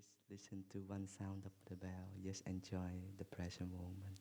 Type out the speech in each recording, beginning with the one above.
Just listen to one sound of the bell. Just enjoy the present moment.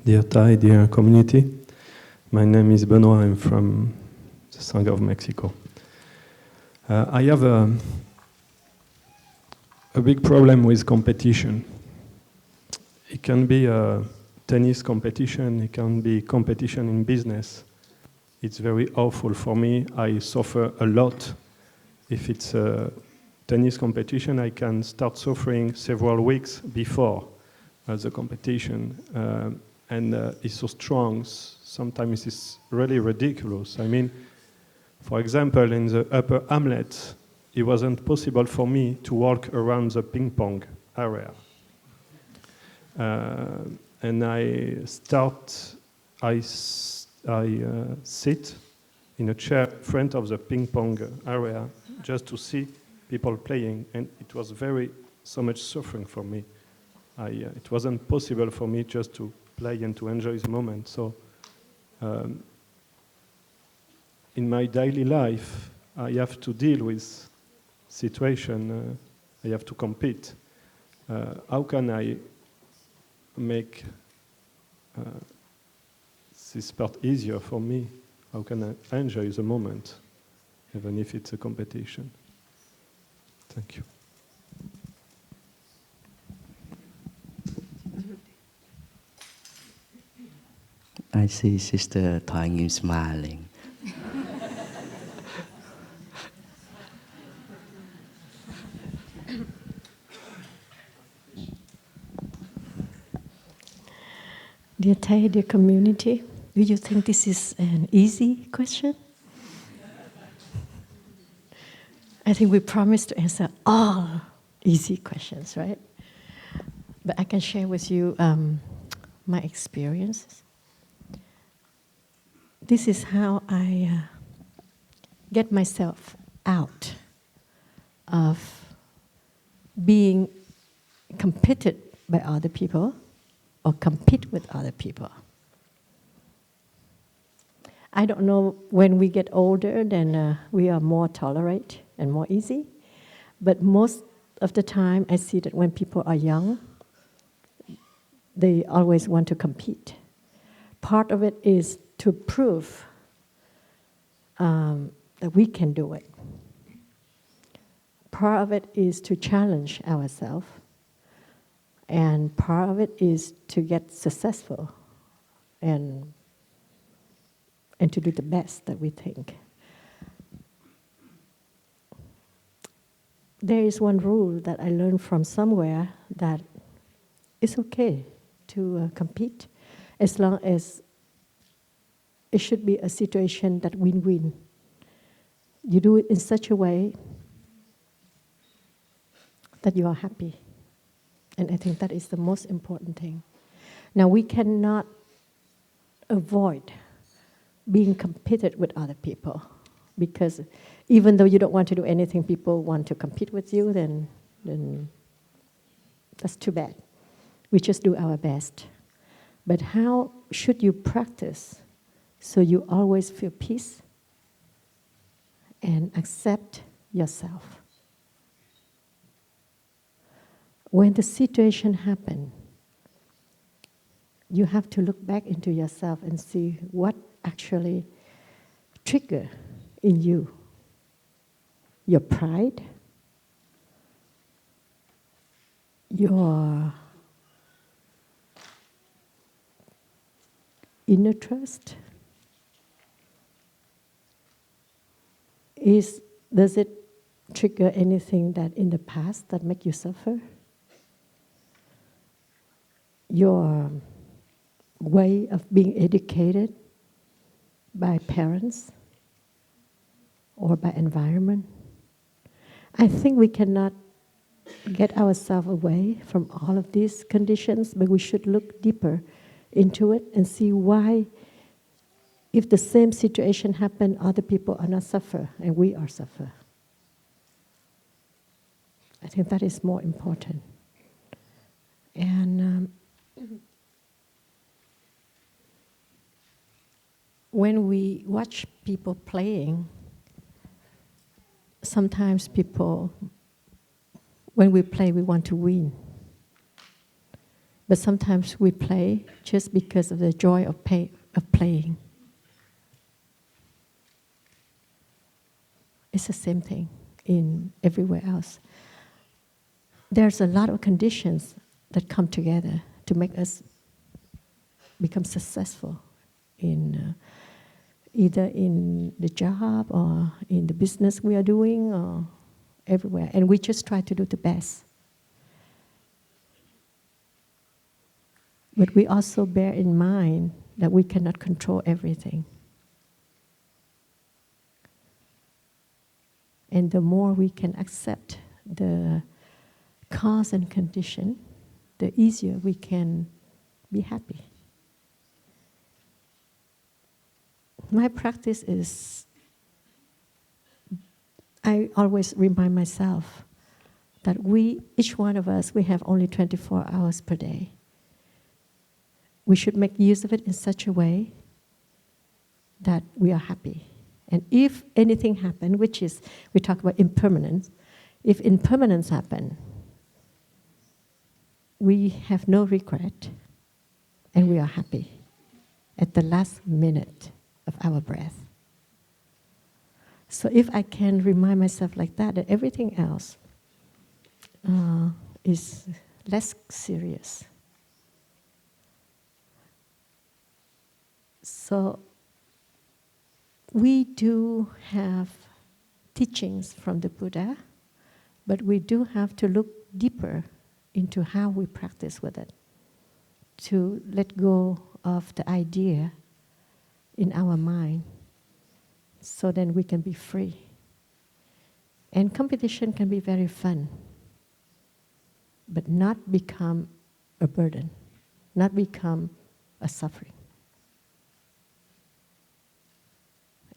Dear Thai, dear community, my name is Benoit. I'm from the Sangha of Mexico. I have a big problem with competition. It can be a tennis competition, it can be competition in business. It's very awful for me. I suffer a lot. If it's a tennis competition, I can start suffering several weeks before the competition. And it's so strong, sometimes it's really ridiculous. I mean, for example, in the Upper Hamlet, it wasn't possible for me to walk around the ping pong area. And I sit in a chair in front of the ping pong area just to see people playing, and it was so much suffering for me. It wasn't possible for me just to play and to enjoy the moment. So in my daily life, I have to deal with situation. I have to compete. How can I make this part easier for me? How can I enjoy the moment, even if it's a competition? Thank you. I see Sister Thoại Nghiêm smiling. Dear Thai, dear community, do you think this is an easy question? I think we promised to answer all easy questions, right? But I can share with you my experiences. This is how I get myself out of being competed by other people or compete with other people. I don't know, when we get older, then we are more tolerant and more easy. But most of the time, I see that when people are young, they always want to compete. Part of it is to prove that we can do it. Part of it is to challenge ourselves. And part of it is to get successful and to do the best that we think. There is one rule that I learned from somewhere, that it's okay to compete as long as it should be a situation that win-win. You do it in such a way that you are happy. And I think that is the most important thing. Now, we cannot avoid being competed with other people, because even though you don't want to do anything, people want to compete with you, then that's too bad. We just do our best. But how should you practice so you always feel peace and accept yourself? When the situation happens, you have to look back into yourself and see what actually trigger in you your pride, your inner trust? Does it trigger anything that in the past that make you suffer? Your way of being educated by parents or by environment? I think we cannot get ourselves away from all of these conditions, but we should look deeper into it and see why, if the same situation happen, other people are not suffer and we are suffer. I think that is more important. And when we watch people playing, sometimes people, when we play, we want to win. But sometimes we play just because of the joy of playing. It's the same thing in everywhere else. There's a lot of conditions that come together to make us become successful in either in the job or in the business we are doing or everywhere. And we just try to do the best. But we also bear in mind that we cannot control everything. And the more we can accept the cause and condition, the easier we can be happy. My practice is, I always remind myself that each one of us, we have only 24 hours per day. We should make use of it in such a way that we are happy. And if anything happens, which is, we talk about impermanence, if impermanence happens, we have no regret and we are happy at the last minute of our breath. So if I can remind myself like that everything else is less serious. So we do have teachings from the Buddha, but we do have to look deeper into how we practice with it, to let go of the idea in our mind, so then we can be free. And competition can be very fun, but not become a burden, not become a suffering.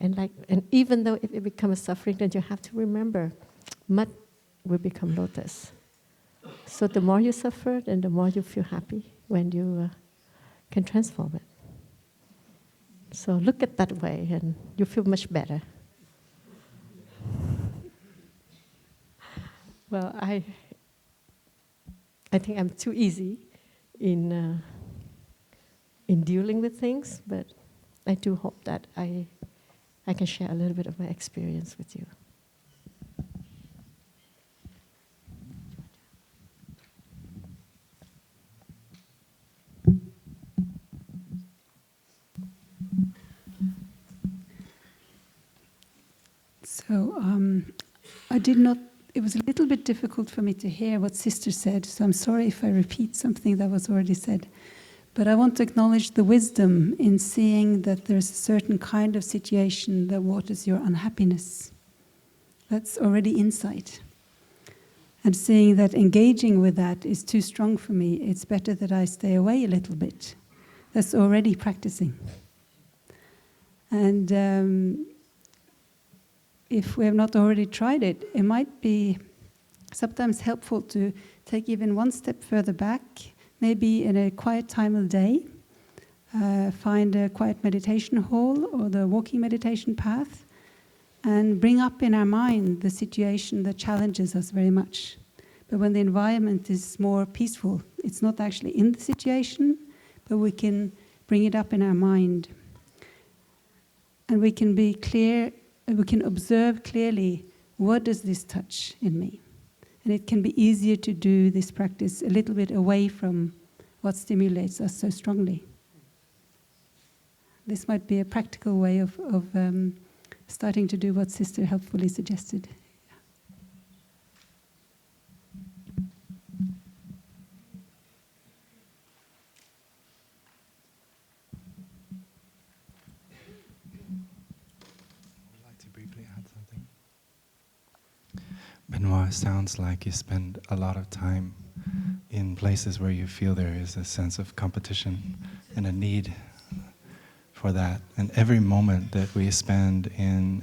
And even though if it becomes a suffering, then you have to remember, mud will become lotus. So the more you suffer, then the more you feel happy when you can transform it. So look at that way, and you feel much better. Well, I think I'm too easy in dealing with things, but I do hope that I can share a little bit of my experience with you. So it was a little bit difficult for me to hear what Sister said, so I'm sorry if I repeat something that was already said. But I want to acknowledge the wisdom in seeing that there's a certain kind of situation that waters your unhappiness. That's already insight. And seeing that engaging with that is too strong for me, it's better that I stay away a little bit. That's already practicing. And if we have not already tried it, it might be sometimes helpful to take even one step further back, maybe in a quiet time of the day, find a quiet meditation hall or the walking meditation path, and bring up in our mind the situation that challenges us very much. But when the environment is more peaceful, it's not actually in the situation, but we can bring it up in our mind. And we can be clear, we can observe clearly, what does this touch in me? And it can be easier to do this practice a little bit away from what stimulates us so strongly. This might be a practical way of starting to do what Sister helpfully suggested. Benoit, it sounds like you spend a lot of time in places where you feel there is a sense of competition and a need for that. And every moment that we spend in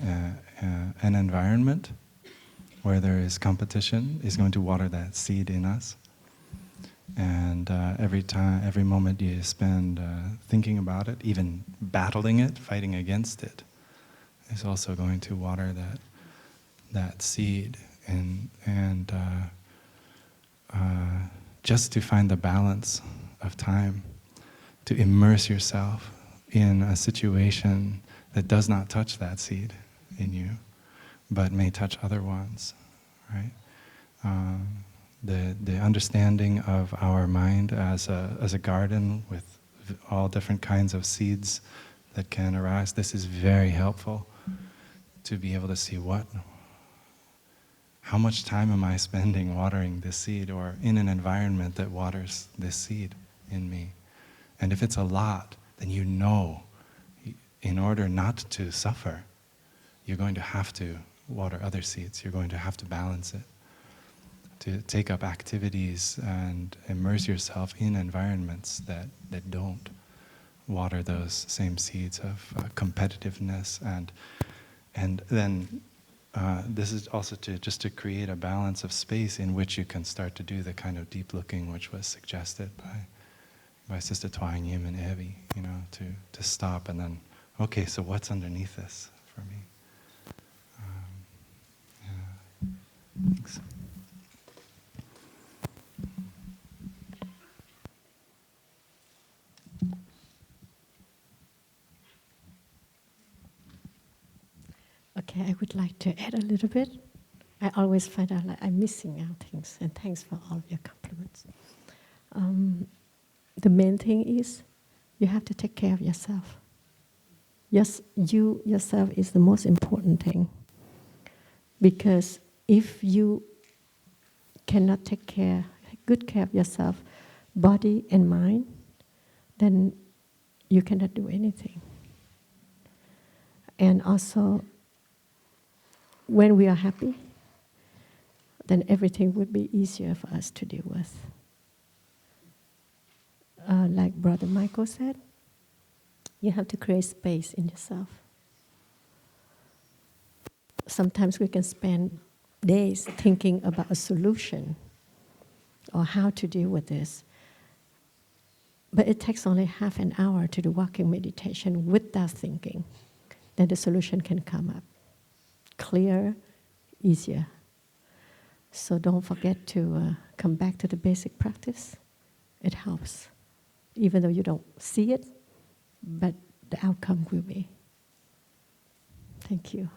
an environment where there is competition is going to water that seed in us. And every moment you spend thinking about it, even battling it, fighting against it, is also going to water that seed. And just to find the balance of time, to immerse yourself in a situation that does not touch that seed in you, but may touch other ones, right? The understanding of our mind as a garden with all different kinds of seeds that can arise, this is very helpful to be able to see how much time am I spending watering this seed or in an environment that waters this seed in me? And if it's a lot, then you know, in order not to suffer, you're going to have to water other seeds. You're going to have to balance it. To take up activities and immerse yourself in environments that don't water those same seeds of competitiveness and then this is also to create a balance of space in which you can start to do the kind of deep looking which was suggested by Sister Thoại Nghiêm and Eevi, to stop and then, okay, so what's underneath this for me? Thanks. Okay, I would like to add a little bit. I always find out like I'm missing out things, and thanks for all of your compliments. The main thing is you have to take care of yourself. Yes, you yourself is the most important thing. Because if you cannot take good care of yourself, body and mind, then you cannot do anything. And also, when we are happy, then everything would be easier for us to deal with. Like Brother Michael said, you have to create space in yourself. Sometimes we can spend days thinking about a solution or how to deal with this. But it takes only half an hour to do walking meditation without thinking. Then the solution can come up. Clear, easier. So don't forget to come back to the basic practice. It helps. Even though you don't see it, but the outcome will be. Thank you.